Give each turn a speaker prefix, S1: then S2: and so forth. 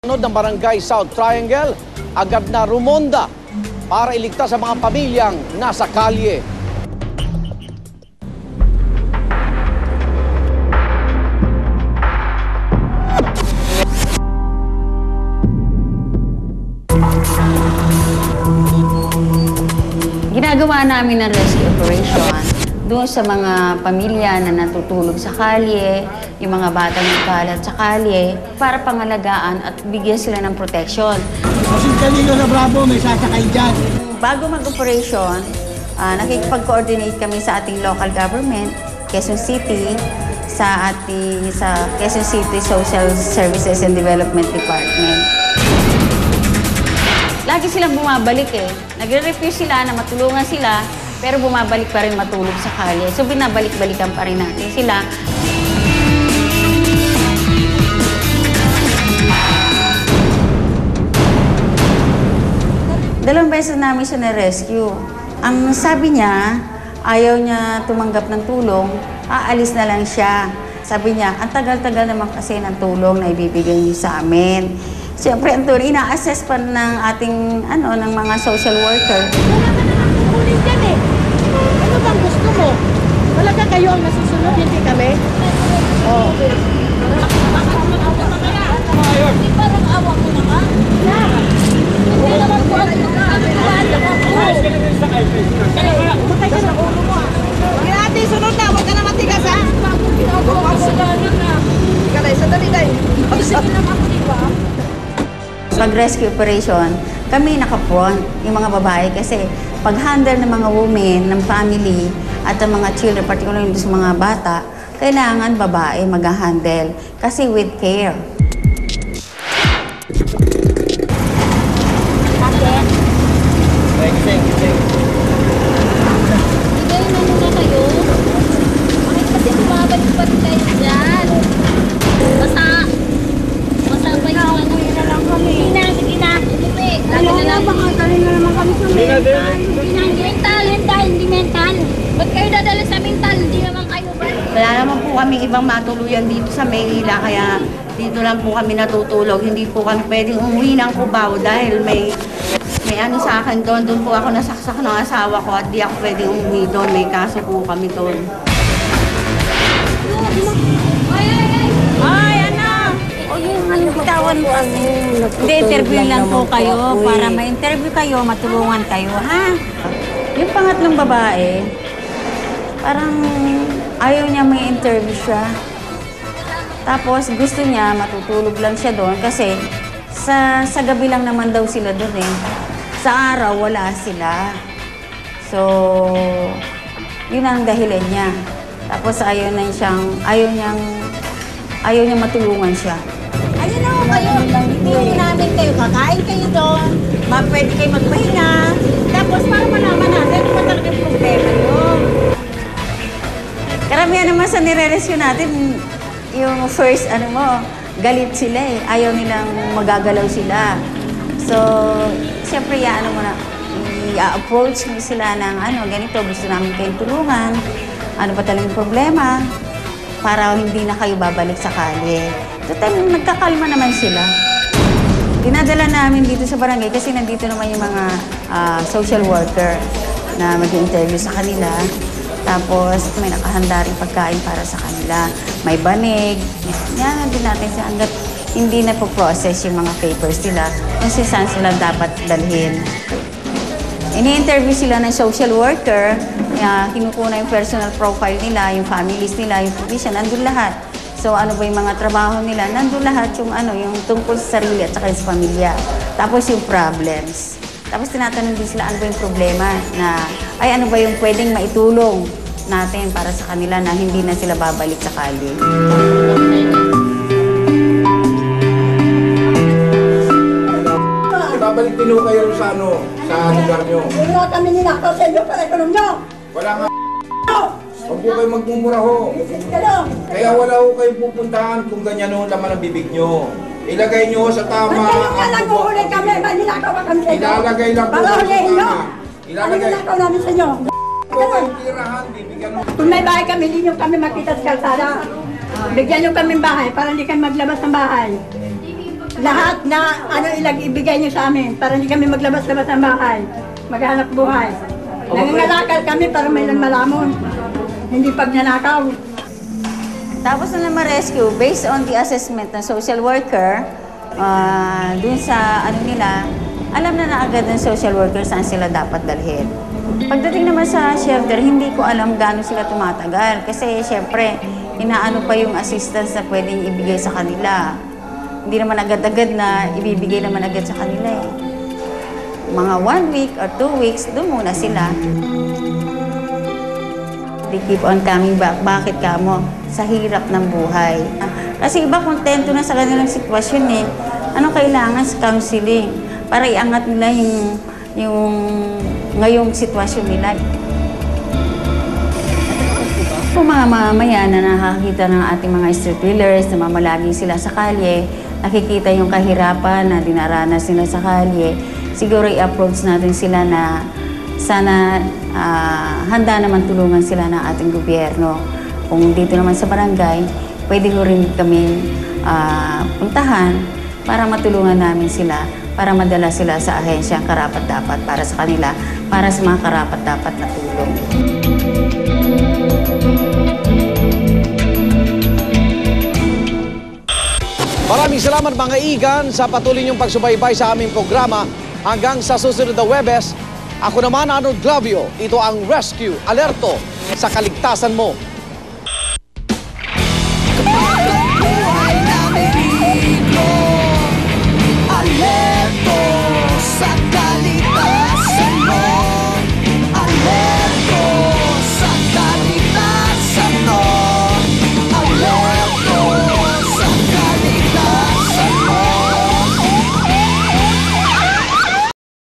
S1: Sunod ng Barangay South Triangle, agad na rumonda para iligtas ang mga pamilyang nasa kalye.
S2: Ginagawa namin ng rescue operation doon sa mga pamilya na natutulog sa kalye, yung mga batang nagkalat sa kalye, para pangalagaan at bigyan sila ng protection.
S3: Kasi kanino na Bravo, may sasakay dyan.
S2: Bago mag-operation, nakikipag-coordinate kami sa ating local government, Quezon City, sa Quezon City Social Services and Development Department. Lagi silang bumabalik eh. Nagre-refuse sila na matulungan sila, pero bumabalik pa rin matulog sa kalye. So binabalik-balikan pa rin natin sila. Dalawang beses namin siya na-rescue. Ang sabi niya, ayaw niya tumanggap ng tulong, aalis na lang siya. Sabi niya, ang tagal-tagal naman kasi ng tulong na ibibigay niyo sa amin. Siyempre, ang tulong, ina-assess pa ng ating, ng mga social worker.
S4: Wala ka naman kukunin dyan eh. Ano bang gusto mo? Wala ka kayo ang nasusunod, hindi kami? Oo.
S5: Hindi parang awa ko naman. Hindi naman po ang
S4: Matay ka sa ulo mo ah. Huwag natin sunod na, huwag ka na matigas ha. Kalay, sandali tayo.
S5: Sige lang ako, di ba?
S2: Pag-rescue operation, kami naka-front, yung mga babae, kasi pag-handle ng mga women, ng family, at ng mga children, particularly sa mga bata, kailangan babae mag-handle kasi with care.
S5: Bakit? Bigay na muna kayo. Bakit kasi bumabalik pa rin kayo dyan? Basta pa yung ano.
S4: Na lang kami.
S5: Sige na.
S4: Ano na lang, baka galing na naman kami sa mental.
S5: Hindi mental. Ba't kayo dadala sa mental? Hindi naman kayo ba?
S6: Wala naman po kami ibang matuluyan dito sa Maynila, kaya dito lang po kami natutulog. Hindi po kami pwedeng umuwi ng Cubao dahil may ano sa akin doon. Doon po ako nasaksak ng asawa ko at di ako pwedeng umuwi doon. May kaso po kami doon.
S5: Ay, ano?
S4: O yung bitawan mo ang
S2: Hindi, interview lang po kayo para ma-interview kayo, matulungan kayo, ha? Yung pangatlong babae, parang ayaw niya may interview siya. Tapos gusto niya matutulog lang siya doon kasi sa gabi lang naman daw sila doon eh. Sa araw, wala sila. So, yun ang dahilan niya. Tapos ayaw niya matulungan siya.
S4: Ayun na kayo, hindi namin kayo, kakain kayo doon, pwede kayo magpahinga, tapos para malaman natin kung talaga yung problema nyo.
S2: Karamihan naman sa nire-rescue natin, yung first, galit sila eh. Ayaw nilang magagalaw sila. So, siyempre, i-approach mo sila ng ganito, gusto namin kayong tulungan, ano ba talagang problema, para hindi na kayo babalik sa kalye. Total, nagkakalma naman sila. Dinadala namin dito sa barangay kasi nandito naman yung mga social worker na mag-interview sa kanila. Tapos may nakahanda rin pagkain para sa kanila. May banig. Yan din natin sa hanggat hindi na po-process yung mga papers nila kung saan sila dapat dalhin. Ini-interview sila ng social worker, kinukuna yung personal profile nila, yung families nila, yung provision, nandun lahat. So ano ba yung mga trabaho nila, nandun lahat yung yung tungkol sa sarili at saka sa pamilya. Tapos yung problems. Tapos tinatanong din sila ano ba yung problema na, ano ba yung pwedeng maitulong natin para sa kanila na hindi na sila babalik sa kalye.
S7: Babalik din ho kayo sa lugar nyo.
S4: Wala kami ninakaw sa inyo para tulong nyo.
S7: Wala nga. Huwag po kayo magmumura ho.
S4: Isis ka lang.
S7: Kaya wala ho kayo pupuntahan kung ganyan ho laman ang bibig nyo. Ilagay nyo sa tama
S4: Magkayo ka lang
S7: bubo.
S4: kukunin kami, may ninakaw ka kami sa inyo.
S7: Ilalagay lang po
S4: Para
S7: sa
S4: hulihin nyo.
S7: tama.
S4: Ano
S7: Ilalagay
S4: ninakaw namin sa inyo?
S7: po kayong tirahan, bibigyan ho.
S4: Kung may bahay kami, hindi nyo kami makita sa kalsada. Bigyan nyo kami bahay para hindi kami maglabas ng bahay.
S8: lahat na ibigay niyo sa amin para hindi kami maglabas-labas ng bahay, maghanap buhay. Nangangalakal kami para may malamon, hindi pagnanakaw.
S2: Tapos na ma-rescue, based on the assessment ng social worker, dun sa nila, alam na agad ng social worker saan sila dapat dalhin. Pagdating naman sa shelter, hindi ko alam gaano sila tumatagal. Kasi syempre, inaano pa yung assistance na pwedeng ibigay sa kanila. Hindi naman agad-agad na ibibigay naman agad sa kanila eh. Mga 1 week or 2 weeks, doon muna sila. They keep on coming back. Bakit kamo? Sa hirap ng buhay. Kasi iba kontento na sa kanilang sitwasyon eh. Anong kailangan sa counseling? Para iangat nila yung ngayong sitwasyon nila. Kung mga mamamayan na nakakita ng ating mga street dwellers na mamalagi sila sa kalye, nakikita yung kahirapan na dinaranas nila sa kalye, siguro i-approach natin sila na sana handa naman tulungan sila ng ating gobyerno. Kung dito naman sa barangay, pwede ko rin kami puntahan para matulungan namin sila, para madala sila sa ahensyang karapat-dapat para sa kanila, para sa mga karapat-dapat na tulong.
S1: Maraming salamat mga igan sa patuloy niyong pagsubaybay sa aming programa. Hanggang sa susunod na Huwebes, ako naman Arnold Glavio. Ito ang Rescue Alerto sa kaligtasan mo.